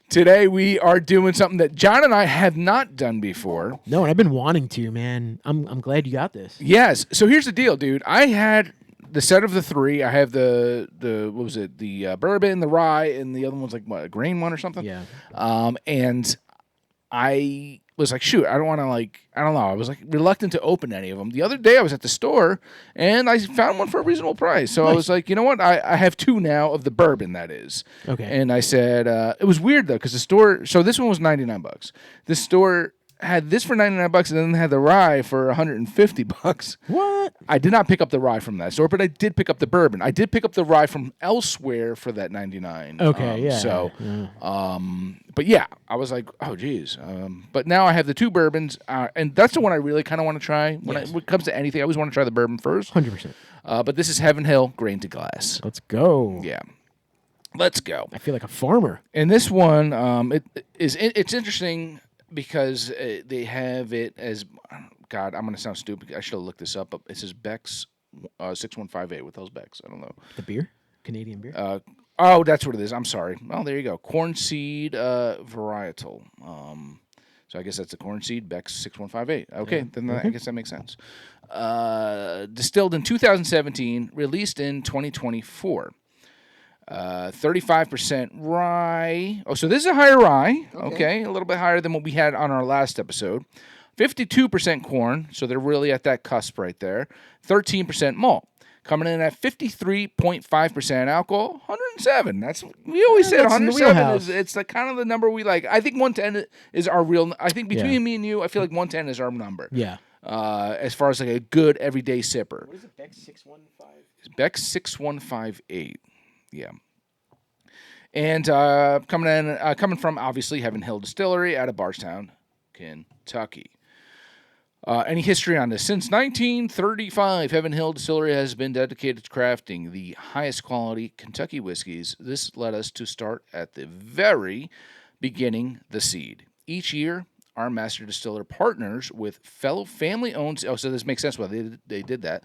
Today we are doing something that John and I have not done before. No, and I've been wanting to, man. I'm glad you got this. Yes. So here's the deal, dude. I had the set of the three. I have the what was it? The bourbon, the rye, and the other one's like what, a grain one or something. Yeah. And I was like, shoot, I don't want to I don't know. I was like reluctant to open any of them. The other day I was at the store and I found one for a reasonable price. So I was like, you know what? I have two now of the bourbon, that is. Okay. And I said, it was weird though, because the store, so this one was $99. The store had this for $99 and then had the rye for $150. What? I did not pick up the rye from that store, but I did pick up the bourbon. I did pick up the rye from elsewhere for that $99. Okay, yeah. So, yeah. but yeah, I was like, oh geez. But now I have the two bourbons, and that's the one I really kind of want to try. When it comes to anything, I always want to try the bourbon first. 100%. But this is Heaven Hill Grain to Glass. Let's go. Yeah. Let's go. I feel like a farmer. And this one, it's interesting because they have it as, God, I'm going to sound stupid. I should have looked this up. But it says Beck's 6158. What the hell's Beck's? I don't know. The beer? Canadian beer? Oh, that's what it is. I'm sorry. Well, there you go. Corn seed varietal. So I guess that's the corn seed, Beck's 6158. Okay, then I guess that makes sense. Distilled in 2017, released in 2024. 35% rye. Oh, so this is a higher rye. Okay, a little bit higher than what we had on our last episode. 52% corn, so they're really at that cusp right there. 13% malt. Coming in at 53.5% alcohol, 107. That's we always said 107 is it's the kind of the number we like. I think 110 is our real. I think between me and you, I feel like 110 is our number. Yeah. As far as like a good everyday sipper. What is it? Beck's 615? Beck's 6158. Yeah. And coming from obviously Heaven Hill Distillery out of Bardstown, Kentucky. Any history on this? Since 1935, Heaven Hill Distillery has been dedicated to crafting the highest quality Kentucky whiskeys. This led us to start at the very beginning, the seed. Each year, our master distiller partners with fellow family-owned. Oh, so this makes sense why they did that.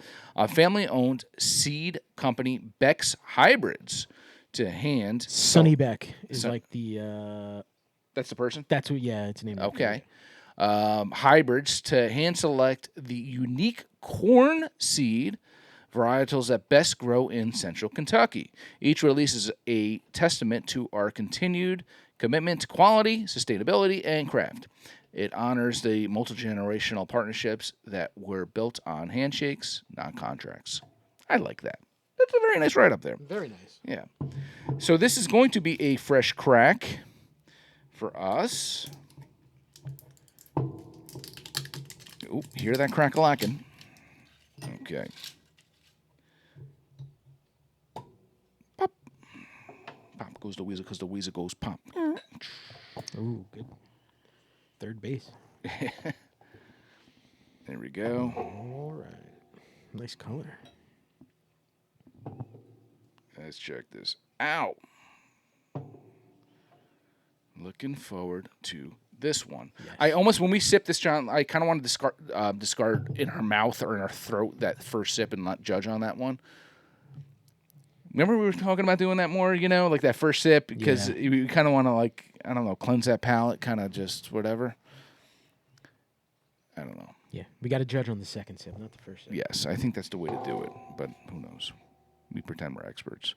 Family-owned seed company Beck's Hybrids to hand. Sonny Beck is like the. That's the person. That's what. Yeah, it's named. Okay. Hybrids to hand select the unique corn seed varietals that best grow in central Kentucky. Each release is a testament to our continued commitment to quality, sustainability, and craft. It honors the multi-generational partnerships that were built on handshakes, not contracts. I like that. That's a very nice write-up there. Very nice. Yeah. So this is going to be a fresh crack for us. Ooh, hear that crack-a-lackin'. Okay. Pop. Pop goes the weasel because the weasel goes pop. Ooh, good. Third base. There we go. All right. Nice color. Let's check this out. Looking forward to this one. Yes. I almost, when we sip this, John, I kind of want to discard in our mouth or in our throat that first sip and not judge on that one. Remember we were talking about doing that more, like that first sip, because you kind of want to, I don't know, cleanse that palate, kind of just whatever. I don't know. Yeah, we got to judge on the second sip, not the first sip. Yes, I think that's the way to do it, but who knows? We pretend we're experts.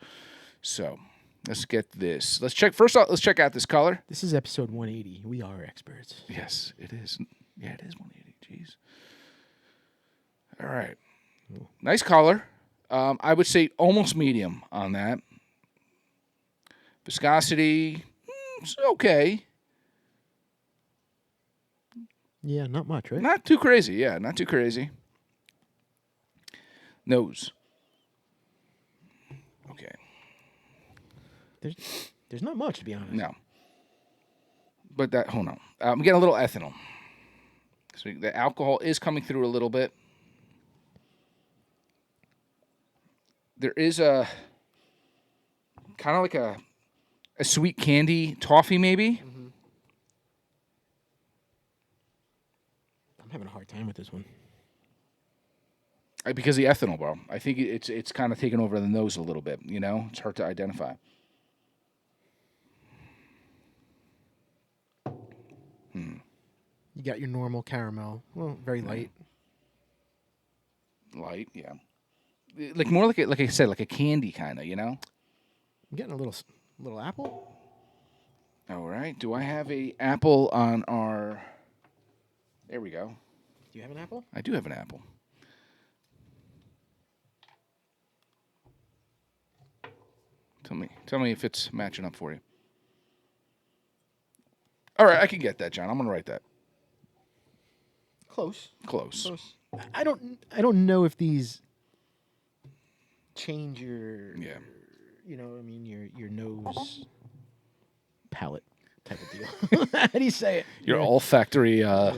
So let's get this. Let's check out this color. This is episode 180. We are experts. Yes, it is. Yeah, it is 180. Jeez. All right. Ooh. Nice color. I would say almost medium on that. Viscosity, it's okay. Yeah, not much, right? Not too crazy. Yeah, not too crazy. Nose. Okay. There's not much, to be honest. No. But hold on. I'm getting a little ethanol. So the alcohol is coming through a little bit. There is a kind of like a sweet candy toffee, maybe. Mm-hmm. I'm having a hard time with this one. Because the ethanol, bro. I think it's kind of taken over the nose a little bit. It's hard to identify. You got your normal caramel. Well, very light. Light, yeah. Like more like I said, like a candy kind of, you know. I'm getting a little apple. All right. Do I have a apple on our? There we go. Do you have an apple? I do have an apple. Tell me if it's matching up for you. All right, I can get that, John. I'm gonna write that. Close. Close. I don't know if these change your you know, I mean your nose palate type of deal. How do you say it? Your olfactory. I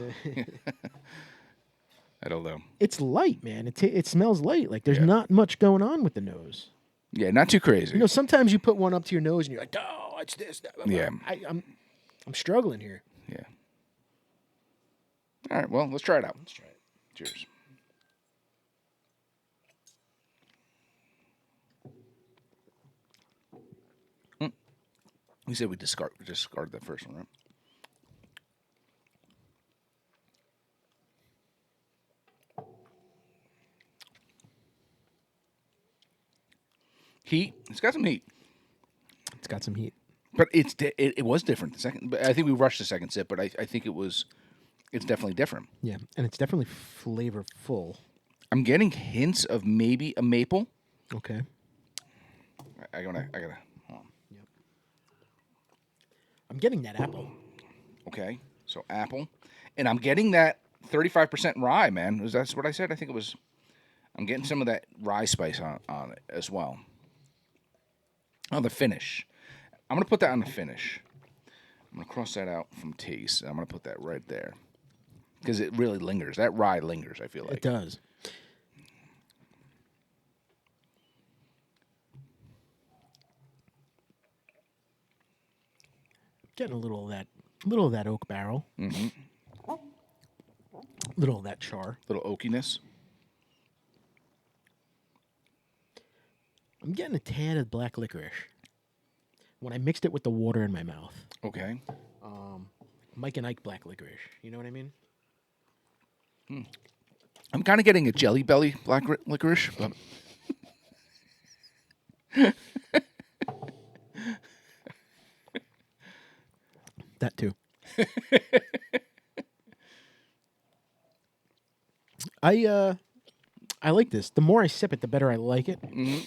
don't know. It's light, man. It smells light. Like there's not much going on with the nose. Yeah, not too crazy. You know, sometimes you put one up to your nose and you're like, oh, it's this. That. Yeah. I'm struggling here. Yeah. All right. Well, let's try it out. Let's try it. Cheers. We said we discard that first one, right? Heat. It's got some heat. It's got some heat. But it was different the second. But I think we rushed the second sip. But I think it's definitely different. Yeah, and it's definitely flavorful. I'm getting hints of maybe a maple. Okay. I gotta. Hold on. Yep. I'm getting that apple. Okay, so apple, and I'm getting that 35% rye, man. That's what I said? I think it was. I'm getting some of that rye spice on it as well. Oh, the finish. I'm going to put that on the finish. I'm going to cross that out from taste. I'm going to put that right there. Because it really lingers. That rye lingers, I feel like. It does. Getting a little of that oak barrel. Mm-hmm. Little of that char. Little oakiness. I'm getting a tad of black licorice when I mixed it with the water in my mouth. Okay. Mike and Ike black licorice. You know what I mean? I'm kind of getting a Jelly Belly black licorice. But that too. I like this. The more I sip it, the better I like it. Mm-hmm.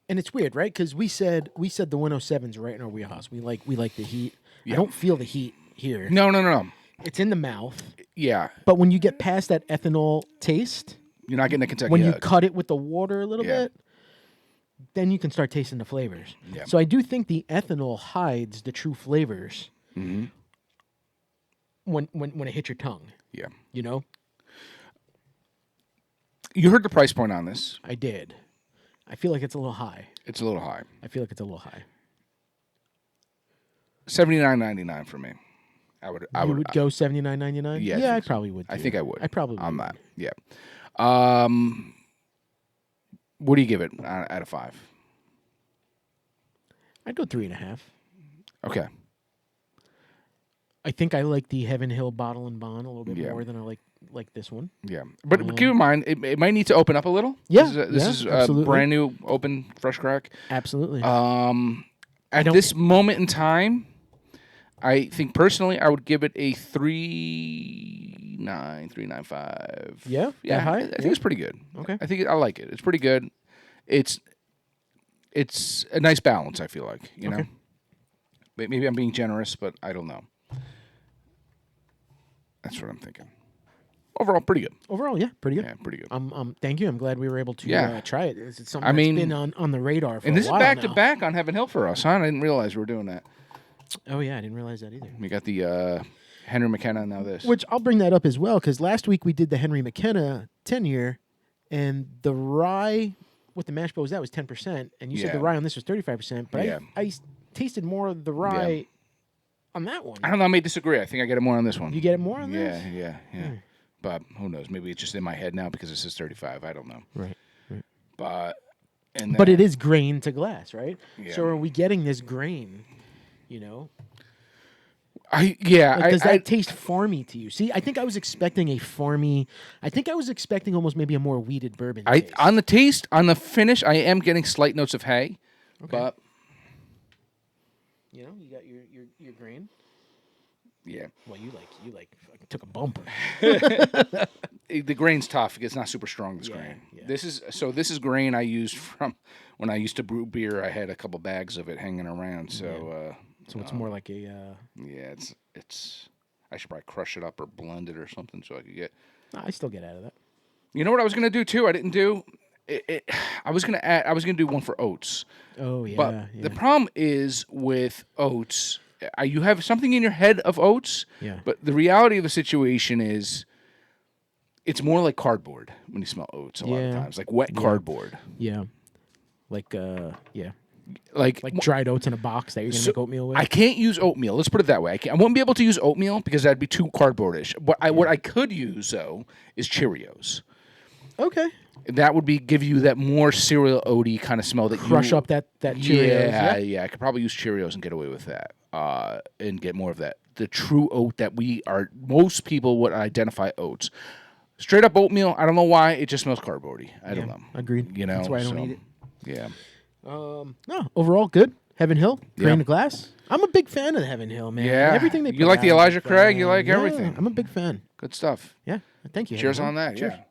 And it's weird, right? Because we said the 107's right in our wheelhouse. We like the heat. Yeah. I don't feel the heat here. No. It's in the mouth. Yeah. But when you get past that ethanol taste, You're not getting a Kentucky when you Hug. cut it with the water a little bit, then you can start tasting the flavors. Yeah. So I do think the ethanol hides the true flavors when it hits your tongue. Yeah. You know? You heard the price point on this. I did. I feel like it's a little high. It's a little high. $79.99 for me. I would go $79.99. Yeah, I probably would. I think I would. I probably on would. that. Yeah. What do you give it out of 5? I'd go 3.5. Okay. I think I like the Heaven Hill Bottle and Bond a little bit more than I like this one. Yeah, but keep in mind it might need to open up a little. Yeah, this is a brand new, open, fresh crack. Absolutely. At this moment in time, I think personally I would give it a 3.95. Yeah, yeah. that high? I think it's pretty good. Okay. I like it. It's pretty good. It's a nice balance. I feel like know. Maybe I'm being generous, but I don't know. That's what I'm thinking. Overall, pretty good. Overall, yeah, pretty good. Yeah, pretty good. Thank you. I'm glad we were able to try it. It's something that's been on the radar for a while now. And this is back to back on Heaven Hill for us, huh? I didn't realize we were doing that. Oh, yeah, I didn't realize that either. We got the Henry McKenna, now this. Which I'll bring that up as well, because last week we did the Henry McKenna 10-year, and the rye with the mash bill that was 10%, and you said the rye on this was 35%, but I tasted more of the rye on that one. I don't know. I may disagree. I think I get it more on this one. You get it more on this? Yeah. But who knows? Maybe it's just in my head now because it says 35. I don't know. Right. But it is grain to glass, right? Yeah. So are we getting this grain, you know? Does that taste farmy to you? See, I think I was expecting a farmy. I think I was expecting almost maybe a more weeded bourbon taste. On the taste, on the finish, I am getting slight notes of hay. Okay. But you got your grain. Yeah. Well, you took a bump. The grain's tough. It's not super strong. This grain. Yeah. This is grain I used from when I used to brew beer. I had a couple bags of it hanging around. So. So it's more like a. Yeah, it's. I should probably crush it up or blend it or something so I could get. I still get out of that. You know what I was gonna do too? I didn't do. I was gonna do one for oats. Oh yeah. But the problem is with oats. You have something in your head of oats. Yeah. But the reality of the situation is, it's more like cardboard when you smell oats a lot of times, like wet cardboard. Yeah. Like Like dried oats in a box that you're going to make oatmeal with? I can't use oatmeal. Let's put it that way. I won't be able to use oatmeal because that'd be too cardboardish. What I could use, though, is Cheerios. Okay. That would give you that more cereal oaty kind of smell that crush up that Cheerios. Yeah. I could probably use Cheerios and get away with that, and get more of that. The true oat that most people would identify oats. Straight up oatmeal, I don't know why, it just smells cardboardy. I don't know. Agreed. That's why I don't eat it. Yeah. No, overall good. Heaven Hill, Grain to Glass. I'm a big fan of Heaven Hill, man. Yeah. Everything they put You like the out, Elijah Craig? You like everything. I'm a big fan. Good stuff. Yeah. Thank you. Cheers on that. Cheers. Yeah.